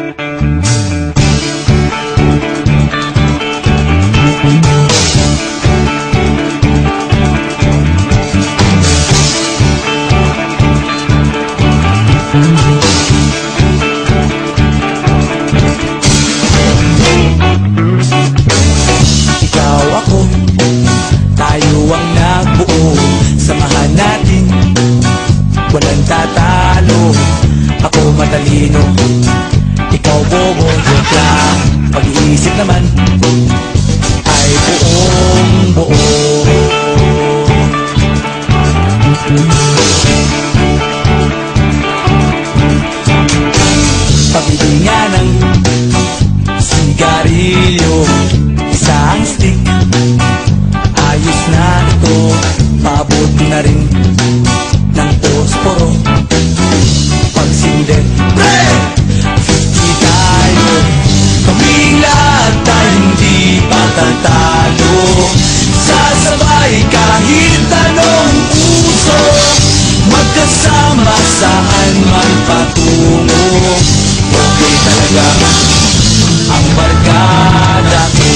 Ikaw ako, tayo ang nagbuo. Samahan natin, walang tatalo. Ako matalino, ikaw bobo. Joke lang, pag-iisip naman ay buong buo. Pabili nga ng sigarilyo, isang stick, ayos na ito. Paabot na rin ng posporo. Pagsinde, pre! 50 tayo, kaming lahat tayo hindi patatalo. Sasabay kahit anong uso, magkasama saan man patungo. Okay talaga ang barkada ko.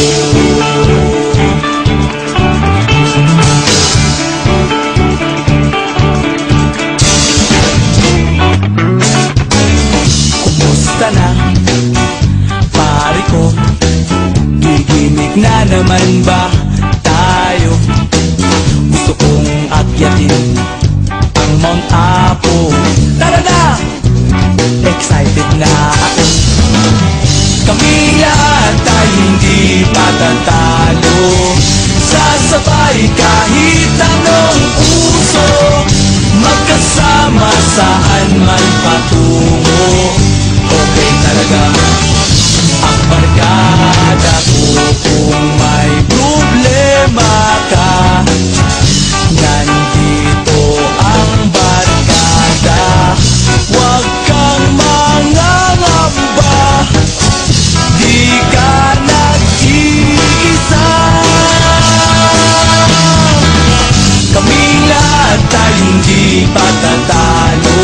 Kumusta na, pare ko? Gigimik na naman ba tayo? Gusto kong akyatin ang Mount Apo. Tara na! Excited na ako. Kaming lahat tayo hindi patatalo. Sasabay kahit anong uso, magkasama saan man patungo. Okay talaga ang barkada ko. Kung may problema ka, nandito ang barkada. Huwag kang mangangamba, di ka nag-iisa. Kaming lahat tayo hindi patatalo.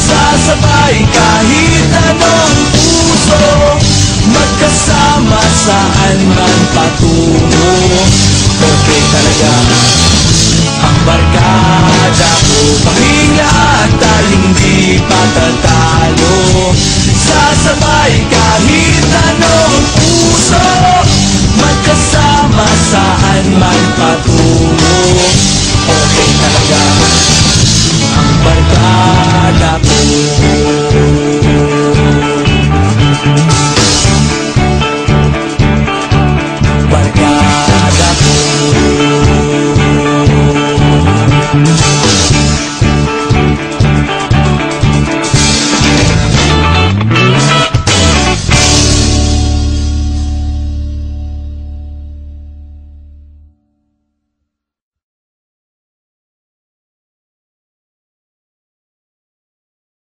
Sasabay kahit anong puso, magkasama saan man patungo.